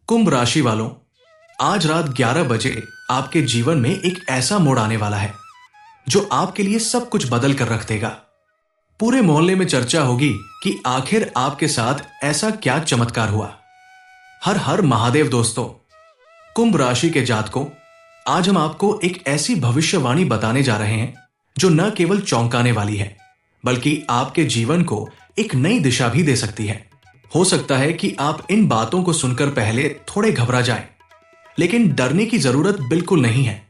कुंभ राशि वालों, आज रात 11 बजे आपके जीवन में एक ऐसा मोड़ आने वाला है जो आपके लिए सब कुछ बदल कर रख देगा। पूरे मोहल्ले में चर्चा होगी कि आखिर आपके साथ ऐसा क्या चमत्कार हुआ। हर हर महादेव दोस्तों, कुंभ राशि के जातकों, आज हम आपको एक ऐसी भविष्यवाणी बताने जा रहे हैं जो न केवल चौंकाने वाली है बल्कि आपके जीवन को एक नई दिशा भी दे सकती है। हो सकता है कि आप इन बातों को सुनकर पहले थोड़े घबरा जाएं, लेकिन डरने की जरूरत बिल्कुल नहीं है।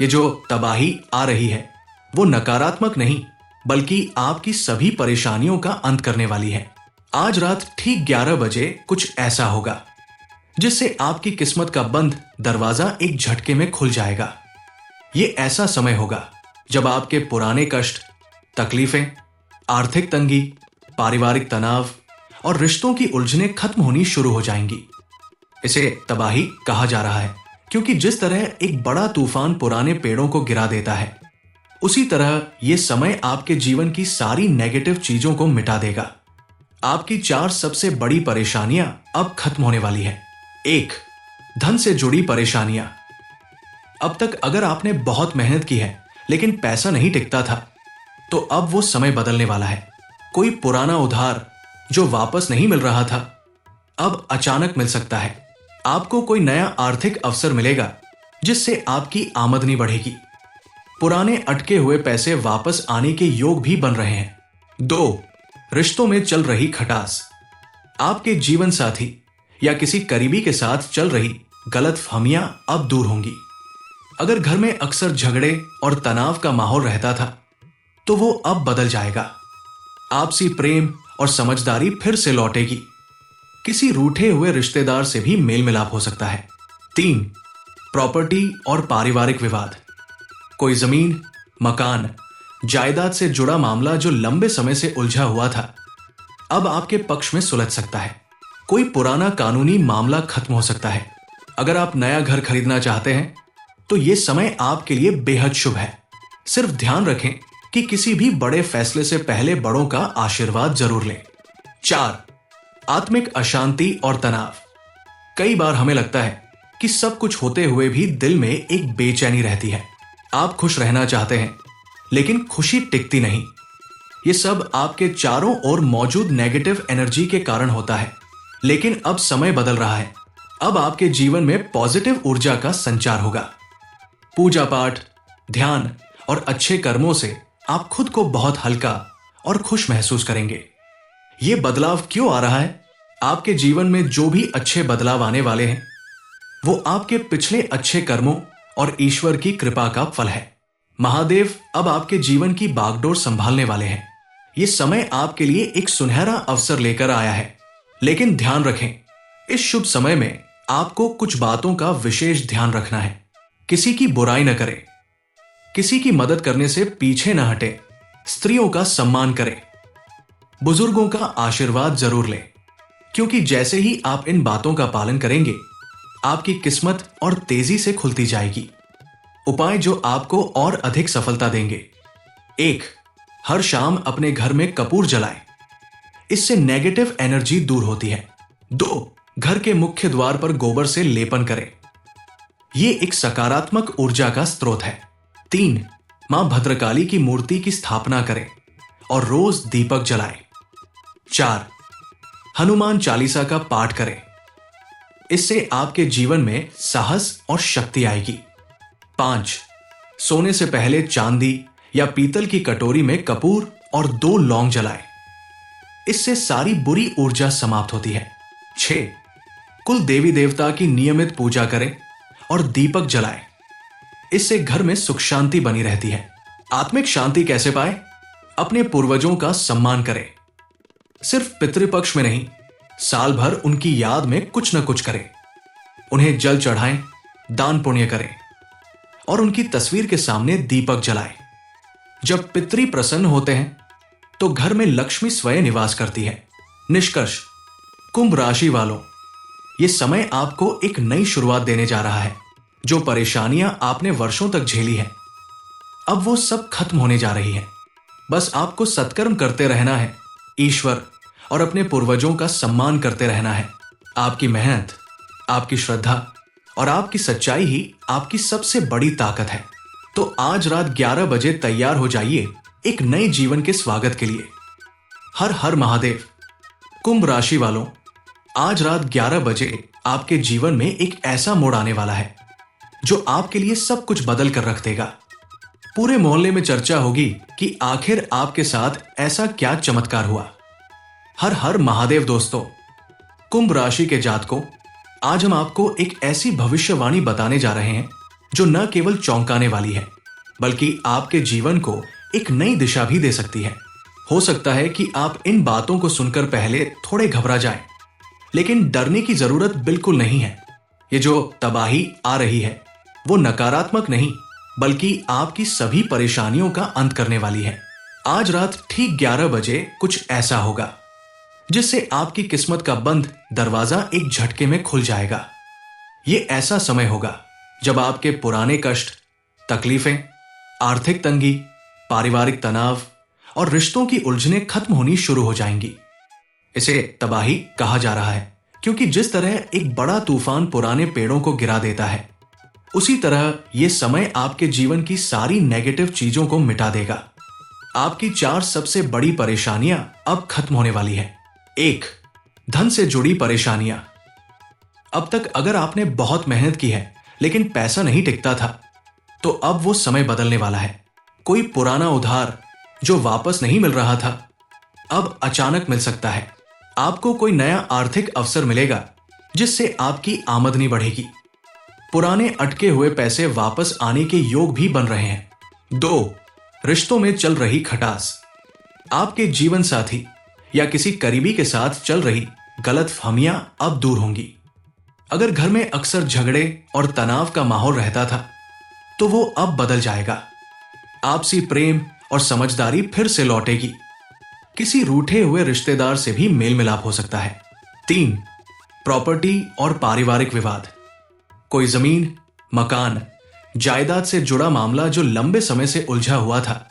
ये जो तबाही आ रही है वो नकारात्मक नहीं बल्कि आपकी सभी परेशानियों का अंत करने वाली है। आज रात ठीक 11 बजे कुछ ऐसा होगा जिससे आपकी किस्मत का बंद दरवाजा एक झटके में खुल जाएगा। ये ऐसा समय होगा जब आपके पुराने कष्ट, तकलीफें, आर्थिक तंगी, पारिवारिक तनाव और रिश्तों की उलझनें खत्म होनी शुरू हो जाएंगी। इसे तबाही कहा जा रहा है क्योंकि जिस तरह एक बड़ा तूफान पुराने पेड़ों को गिरा देता है, उसी तरह यह समय आपके जीवन की सारी नेगेटिव चीजों को मिटा देगा। आपकी 4 सबसे बड़ी परेशानियां अब खत्म होने वाली है। 1. धन से जुड़ी परेशानियां। अब तक अगर आपने बहुत मेहनत की है लेकिन पैसा नहीं टिकता था, तो अब वो समय बदलने वाला है। कोई पुराना उधार जो वापस नहीं मिल रहा था, अब अचानक मिल सकता है। आपको कोई नया आर्थिक अवसर मिलेगा जिससे आपकी आमदनी बढ़ेगी। पुराने अटके हुए पैसे वापस आने के योग भी बन रहे हैं। 2. रिश्तों में चल रही खटास। आपके जीवन साथी या किसी करीबी के साथ चल रही गलतफहमियां अब दूर होंगी। अगर घर में अक्सर झगड़े और तनाव का माहौल रहता था, तो वो अब बदल जाएगा। आपसी प्रेम और समझदारी फिर से लौटेगी। किसी रूठे हुए रिश्तेदार से भी मेल मिलाप हो सकता है। 3. प्रॉपर्टी और पारिवारिक विवाद। कोई जमीन, मकान, जायदाद से जुड़ा मामला जो लंबे समय से उलझा हुआ था, अब आपके पक्ष में सुलझ सकता है। कोई पुराना कानूनी मामला खत्म हो सकता है। अगर आप नया घर खरीदना चाहते हैं तो यह समय आपके लिए बेहद शुभ है। सिर्फ ध्यान रखें कि किसी भी बड़े फैसले से पहले बड़ों का आशीर्वाद जरूर लें। 4. आत्मिक अशांति और तनाव। कई बार हमें लगता है कि सब कुछ होते हुए भी दिल में एक बेचैनी रहती है। आप खुश रहना चाहते हैं लेकिन खुशी टिकती नहीं। ये सब आपके चारों ओर मौजूद नेगेटिव एनर्जी के कारण होता है। लेकिन अब समय बदल रहा है। अब आपके जीवन में पॉजिटिव ऊर्जा का संचार होगा। पूजा पाठ, ध्यान और अच्छे कर्मों से आप खुद को बहुत हल्का और खुश महसूस करेंगे। यह बदलाव क्यों आ रहा है? आपके जीवन में जो भी अच्छे बदलाव आने वाले हैं, वो आपके पिछले अच्छे कर्मों और ईश्वर की कृपा का फल है। महादेव अब आपके जीवन की बागडोर संभालने वाले हैं। यह समय आपके लिए एक सुनहरा अवसर लेकर आया है। लेकिन ध्यान रखें, इस शुभ समय में आपको कुछ बातों का विशेष ध्यान रखना है। किसी की बुराई न करें, किसी की मदद करने से पीछे न हटे, स्त्रियों का सम्मान करें, बुजुर्गों का आशीर्वाद जरूर लें, क्योंकि जैसे ही आप इन बातों का पालन करेंगे, आपकी किस्मत और तेजी से खुलती जाएगी। उपाय जो आपको और अधिक सफलता देंगे। 1. हर शाम अपने घर में कपूर जलाएं। इससे नेगेटिव एनर्जी दूर होती है। 2. घर के मुख्य द्वार पर गोबर से लेपन करें। यह एक सकारात्मक ऊर्जा का स्रोत है। 3. मां भद्रकाली की मूर्ति की स्थापना करें और रोज दीपक जलाएं। 4. हनुमान चालीसा का पाठ करें। इससे आपके जीवन में साहस और शक्ति आएगी। 5. सोने से पहले चांदी या पीतल की कटोरी में कपूर और 2 लौंग जलाएं। इससे सारी बुरी ऊर्जा समाप्त होती है। 6. कुल देवी देवता की नियमित पूजा करें और दीपक जलाएं। इससे घर में सुख शांति बनी रहती है। आत्मिक शांति कैसे पाए? अपने पूर्वजों का सम्मान करें। सिर्फ पितृपक्ष में नहीं, साल भर उनकी याद में कुछ न कुछ करें। उन्हें जल चढ़ाएं, दान पुण्य करें और उनकी तस्वीर के सामने दीपक जलाएं। जब पितृ प्रसन्न होते हैं तो घर में लक्ष्मी स्वयं निवास करती है। निष्कर्ष, कुंभ राशि वालों, यह समय आपको एक नई शुरुआत देने जा रहा है। जो परेशानियां आपने वर्षों तक झेली हैं, अब वो सब खत्म होने जा रही है। बस आपको सत्कर्म करते रहना है, ईश्वर और अपने पूर्वजों का सम्मान करते रहना है। आपकी मेहनत, आपकी श्रद्धा और आपकी सच्चाई ही आपकी सबसे बड़ी ताकत है। तो आज रात 11 बजे तैयार हो जाइए एक नए जीवन के स्वागत के लिए। हर हर महादेव। कुंभ राशि वालों, आज रात 11 बजे आपके जीवन में एक ऐसा मोड़ आने वाला है जो आपके लिए सब कुछ बदल कर रख देगा। पूरे मोहल्ले में चर्चा होगी कि आखिर आपके साथ ऐसा क्या चमत्कार हुआ। हर हर महादेव दोस्तों। कुंभ राशि के जातकों, आज हम आपको एक ऐसी भविष्यवाणी बताने जा रहे हैं जो न केवल चौंकाने वाली है बल्कि आपके जीवन को एक नई दिशा भी दे सकती है। हो सकता है कि आप इन बातों को सुनकर पहले थोड़े घबरा जाएं, लेकिन डरने की जरूरत बिल्कुल नहीं है। ये जो तबाही आ रही है वो नकारात्मक नहीं बल्कि आपकी सभी परेशानियों का अंत करने वाली है। आज रात ठीक 11 बजे कुछ ऐसा होगा जिससे आपकी किस्मत का बंद दरवाजा एक झटके में खुल जाएगा। ये ऐसा समय होगा जब आपके पुराने कष्ट, तकलीफें, आर्थिक तंगी, पारिवारिक तनाव और रिश्तों की उलझनें खत्म होनी शुरू हो जाएंगी। इसे तबाही कहा जा रहा है क्योंकि जिस तरह एक बड़ा तूफान पुराने पेड़ों को गिरा देता है, उसी तरह यह समय आपके जीवन की सारी नेगेटिव चीजों को मिटा देगा। आपकी 4 सबसे बड़ी परेशानियां अब खत्म होने वाली है। 1. धन से जुड़ी परेशानियां। अब तक अगर आपने बहुत मेहनत की है लेकिन पैसा नहीं टिकता था, तो अब वो समय बदलने वाला है। कोई पुराना उधार जो वापस नहीं मिल रहा था, अब अचानक मिल सकता है। आपको कोई नया आर्थिक अवसर मिलेगा जिससे आपकी आमदनी बढ़ेगी। पुराने अटके हुए पैसे वापस आने के योग भी बन रहे हैं। 2. रिश्तों में चल रही खटास। आपके जीवन साथी या किसी करीबी के साथ चल रही गलतफहमियां अब दूर होंगी। अगर घर में अक्सर झगड़े और तनाव का माहौल रहता था, तो वो अब बदल जाएगा। आपसी प्रेम और समझदारी फिर से लौटेगी। किसी रूठे हुए रिश्तेदार से भी मेल मिलाप हो सकता है। 3. प्रॉपर्टी और पारिवारिक विवाद। कोई जमीन, मकान, जायदाद से जुड़ा मामला जो लंबे समय से उलझा हुआ था,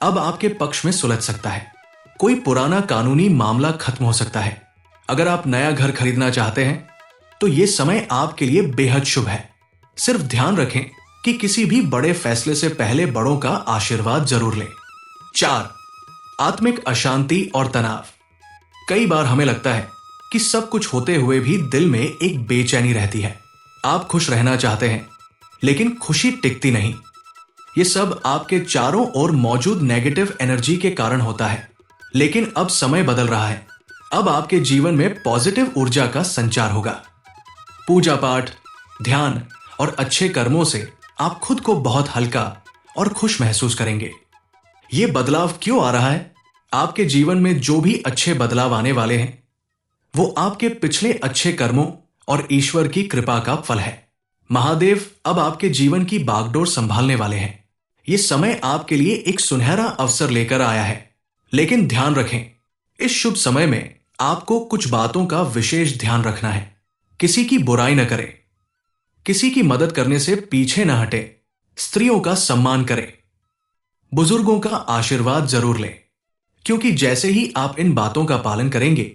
अब आपके पक्ष में सुलझ सकता है। कोई पुराना कानूनी मामला खत्म हो सकता है। अगर आप नया घर खरीदना चाहते हैं, तो यह समय आपके लिए बेहद शुभ है। सिर्फ ध्यान रखें कि किसी भी बड़े फैसले से पहले बड़ों का आशीर्वाद जरूर लें। 4. आत्मिक अशांति और तनाव। कई बार हमें लगता है कि सब कुछ होते हुए भी दिल में एक बेचैनी रहती है। आप खुश रहना चाहते हैं, लेकिन खुशी टिकती नहीं। ये सब आपके चारों ओर मौजूद नेगेटिव एनर्जी के कारण होता है। लेकिन अब समय बदल रहा है। अब आपके जीवन में पॉजिटिव ऊर्जा का संचार होगा। पूजा पाठ, ध्यान और अच्छे कर्मों से आप खुद को बहुत हल्का और खुश महसूस करेंगे। ये बदलाव क्यों आ रहा है? आपके जीवन में जो भी अच्छे बदलाव आने वाले हैं, वो आपके पिछले अच्छे कर्मों और ईश्वर की कृपा का फल है। महादेव अब आपके जीवन की बागडोर संभालने वाले हैं। यह समय आपके लिए एक सुनहरा अवसर लेकर आया है। लेकिन ध्यान रखें, इस शुभ समय में आपको कुछ बातों का विशेष ध्यान रखना है। किसी की बुराई न करें, किसी की मदद करने से पीछे न हटे, स्त्रियों का सम्मान करें, बुजुर्गों का आशीर्वाद जरूर लें, क्योंकि जैसे ही आप इन बातों का पालन करेंगे,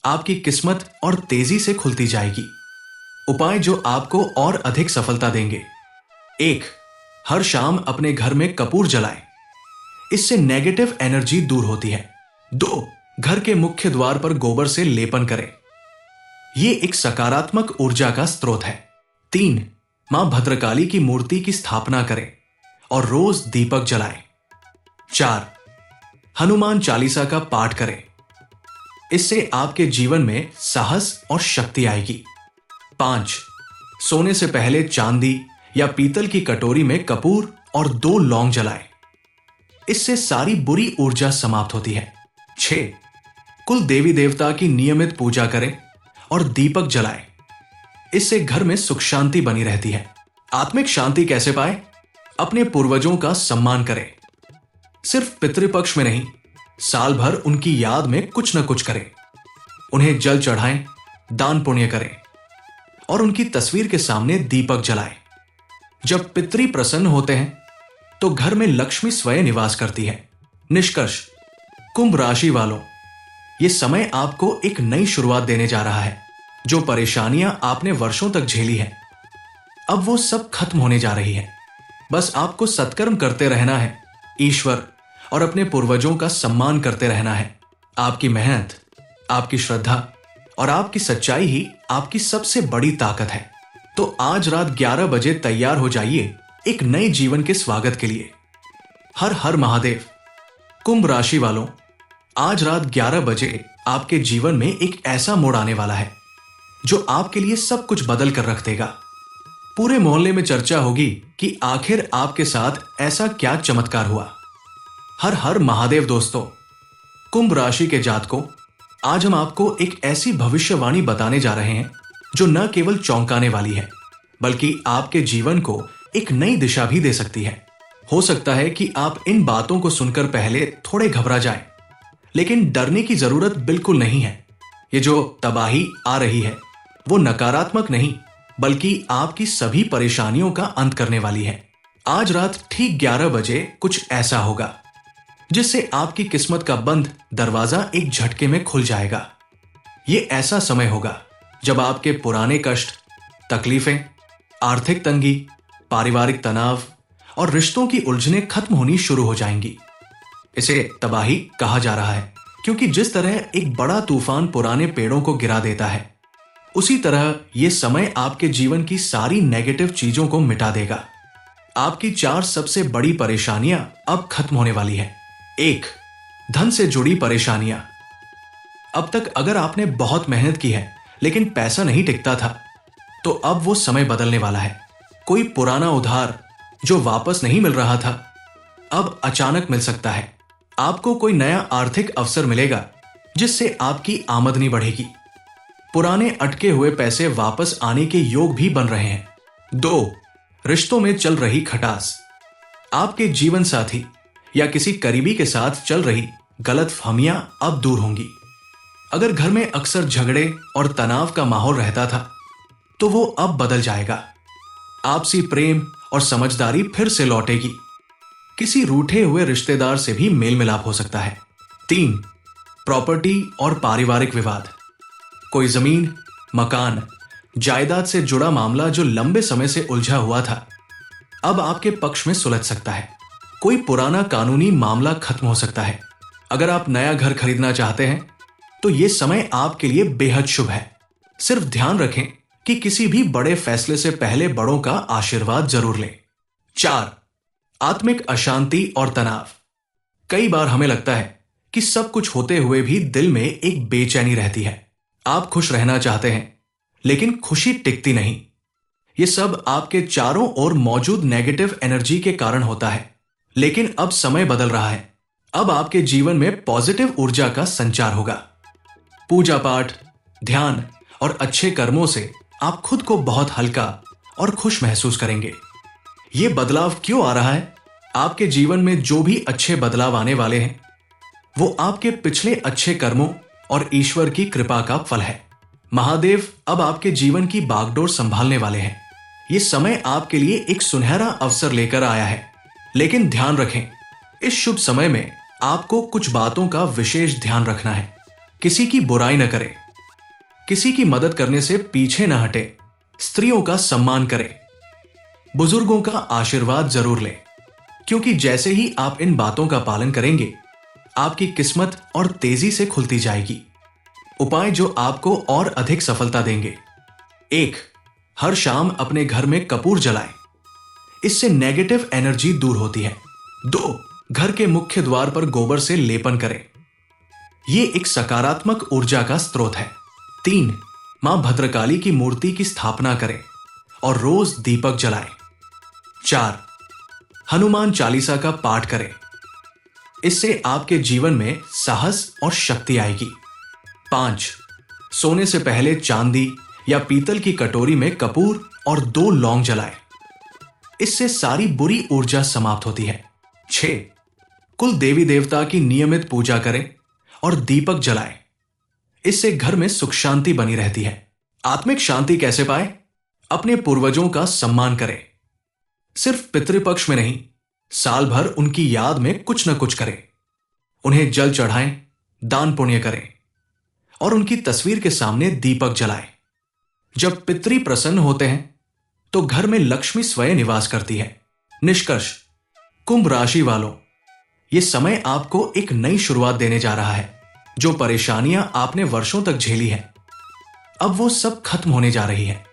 आपकी किस्मत और तेजी से खुलती जाएगी। उपाय जो आपको और अधिक सफलता देंगे। 1. हर शाम अपने घर में कपूर जलाएं। इससे नेगेटिव एनर्जी दूर होती है। 2. घर के मुख्य द्वार पर गोबर से लेपन करें। यह एक सकारात्मक ऊर्जा का स्रोत है। 3. मां भद्रकाली की मूर्ति की स्थापना करें और रोज दीपक जलाएं। 4. हनुमान चालीसा का पाठ करें। इससे आपके जीवन में साहस और शक्ति आएगी। 5. सोने से पहले चांदी या पीतल की कटोरी में कपूर और 2 लौंग जलाएं। इससे सारी बुरी ऊर्जा समाप्त होती है। 6. कुल देवी देवता की नियमित पूजा करें और दीपक जलाएं। इससे घर में सुख शांति बनी रहती है। आत्मिक शांति कैसे पाए? अपने पूर्वजों का सम्मान करें। सिर्फ पितृपक्ष में नहीं, साल भर उनकी याद में कुछ न कुछ करें। उन्हें जल चढ़ाएं, दान पुण्य करें और उनकी तस्वीर के सामने दीपक जलाएं। जब पितृ प्रसन्न होते हैं तो घर में लक्ष्मी स्वयं निवास करती है। निष्कर्ष, कुंभ राशि वालों, यह समय आपको एक नई शुरुआत देने जा रहा है। जो परेशानियां आपने वर्षों तक झेली है, अब वो सब खत्म होने जा रही है। बस आपको सत्कर्म करते रहना है, ईश्वर और अपने पूर्वजों का सम्मान करते रहना है। आपकी मेहनत, आपकी श्रद्धा और आपकी सच्चाई ही आपकी सबसे बड़ी ताकत है। तो आज रात 11 बजे तैयार हो जाइए एक नए जीवन के स्वागत के लिए। हर हर महादेव। कुंभ राशि वालों, आज रात 11 बजे आपके जीवन में एक ऐसा मोड़ आने वाला है जो आपके लिए सब कुछ बदल कर रख देगा। पूरे मोहल्ले में चर्चा होगी कि आखिर आपके साथ ऐसा क्या चमत्कार हुआ। हर हर महादेव दोस्तों। कुंभ राशि के जातकों, आज हम आपको एक ऐसी भविष्यवाणी बताने जा रहे हैं जो न केवल चौंकाने वाली है, बल्कि आपके जीवन को एक नई दिशा भी दे सकती है। हो सकता है कि आप इन बातों को सुनकर पहले थोड़े घबरा जाएं, लेकिन डरने की जरूरत बिल्कुल नहीं है। ये जो तबाही आ रही है वो नकारात्मक नहीं, बल्कि आपकी सभी परेशानियों का अंत करने वाली है। आज रात ठीक 11 बजे कुछ ऐसा होगा जिससे आपकी किस्मत का बंद दरवाजा एक झटके में खुल जाएगा। ये ऐसा समय होगा जब आपके पुराने कष्ट, तकलीफें, आर्थिक तंगी, पारिवारिक तनाव और रिश्तों की उलझनें खत्म होनी शुरू हो जाएंगी। इसे तबाही कहा जा रहा है क्योंकि जिस तरह एक बड़ा तूफान पुराने पेड़ों को गिरा देता है, उसी तरह यह समय आपके जीवन की सारी नेगेटिव चीजों को मिटा देगा। आपकी 4 सबसे बड़ी परेशानियां अब खत्म होने वाली है। 1. धन से जुड़ी परेशानियां। अब तक अगर आपने बहुत मेहनत की है लेकिन पैसा नहीं टिकता था, तो अब वो समय बदलने वाला है। कोई पुराना उधार जो वापस नहीं मिल रहा था, अब अचानक मिल सकता है। आपको कोई नया आर्थिक अवसर मिलेगा जिससे आपकी आमदनी बढ़ेगी। पुराने अटके हुए पैसे वापस आने के योग भी बन रहे हैं। 2. रिश्तों में चल रही खटास। आपके जीवन साथी या किसी करीबी के साथ चल रही गलतफहमियां अब दूर होंगी। अगर घर में अक्सर झगड़े और तनाव का माहौल रहता था, तो वो अब बदल जाएगा। आपसी प्रेम और समझदारी फिर से लौटेगी। किसी रूठे हुए रिश्तेदार से भी मेल मिलाप हो सकता है। 3. प्रॉपर्टी और पारिवारिक विवाद। कोई जमीन, मकान, जायदाद से जुड़ा मामला जो लंबे समय से उलझा हुआ था, अब आपके पक्ष में सुलझ सकता है। कोई पुराना कानूनी मामला खत्म हो सकता है। अगर आप नया घर खरीदना चाहते हैं तो यह समय आपके लिए बेहद शुभ है। सिर्फ ध्यान रखें कि किसी भी बड़े फैसले से पहले बड़ों का आशीर्वाद जरूर लें। 4. आत्मिक अशांति और तनाव। कई बार हमें लगता है कि सब कुछ होते हुए भी दिल में एक बेचैनी रहती है। आप खुश रहना चाहते हैं, लेकिन खुशी टिकती नहीं। यह सब आपके चारों ओर मौजूद नेगेटिव एनर्जी के कारण होता है। लेकिन अब समय बदल रहा है। अब आपके जीवन में पॉजिटिव ऊर्जा का संचार होगा। पूजा पाठ, ध्यान और अच्छे कर्मों से आप खुद को बहुत हल्का और खुश महसूस करेंगे। यह बदलाव क्यों आ रहा है? आपके जीवन में जो भी अच्छे बदलाव आने वाले हैं, वो आपके पिछले अच्छे कर्मों और ईश्वर की कृपा का फल है। महादेव अब आपके जीवन की बागडोर संभालने वाले हैं। यह समय आपके लिए एक सुनहरा अवसर लेकर आया है। लेकिन ध्यान रखें, इस शुभ समय में आपको कुछ बातों का विशेष ध्यान रखना है। किसी की बुराई न करें, किसी की मदद करने से पीछे न हटे, स्त्रियों का सम्मान करें, बुजुर्गों का आशीर्वाद जरूर लें, क्योंकि जैसे ही आप इन बातों का पालन करेंगे, आपकी किस्मत और तेजी से खुलती जाएगी। उपाय जो आपको और अधिक सफलता देंगे। 1. हर शाम अपने घर में कपूर जलाएं। इससे नेगेटिव एनर्जी दूर होती है। 2. घर के मुख्य द्वार पर गोबर से लेपन करें। यह एक सकारात्मक ऊर्जा का स्रोत है। 3. मां भद्रकाली की मूर्ति की स्थापना करें और रोज दीपक जलाएं। 4. हनुमान चालीसा का पाठ करें। इससे आपके जीवन में साहस और शक्ति आएगी। 5. सोने से पहले चांदी या पीतल की कटोरी में कपूर और 2 लौंग जलाएं। इससे सारी बुरी ऊर्जा समाप्त होती है। 6. कुल देवी देवता की नियमित पूजा करें और दीपक जलाएं। इससे घर में सुख शांति बनी रहती है। आत्मिक शांति कैसे पाए? अपने पूर्वजों का सम्मान करें। सिर्फ पितृपक्ष में नहीं, साल भर उनकी याद में कुछ न कुछ करें। उन्हें जल चढ़ाएं, दान पुण्य करें और उनकी तस्वीर के सामने दीपक जलाएं। जब पितृ प्रसन्न होते हैं तो घर में लक्ष्मी स्वयं निवास करती है। निष्कर्ष, कुंभ राशि वालों, ये समय आपको एक नई शुरुआत देने जा रहा है। जो परेशानियां आपने वर्षों तक झेली है, अब वो सब खत्म होने जा रही है।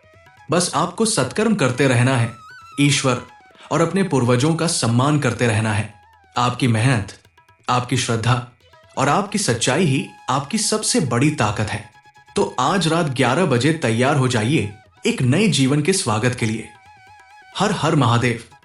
बस आपको सत्कर्म करते रहना है, ईश्वर और अपने पूर्वजों का सम्मान करते रहना है। आपकी मेहनत, आपकी श्रद्धा और आपकी सच्चाई ही आपकी सबसे बड़ी ताकत है। तो आज रात 11 बजे तैयार हो जाइए एक नए जीवन के स्वागत के लिए। हर हर महादेव।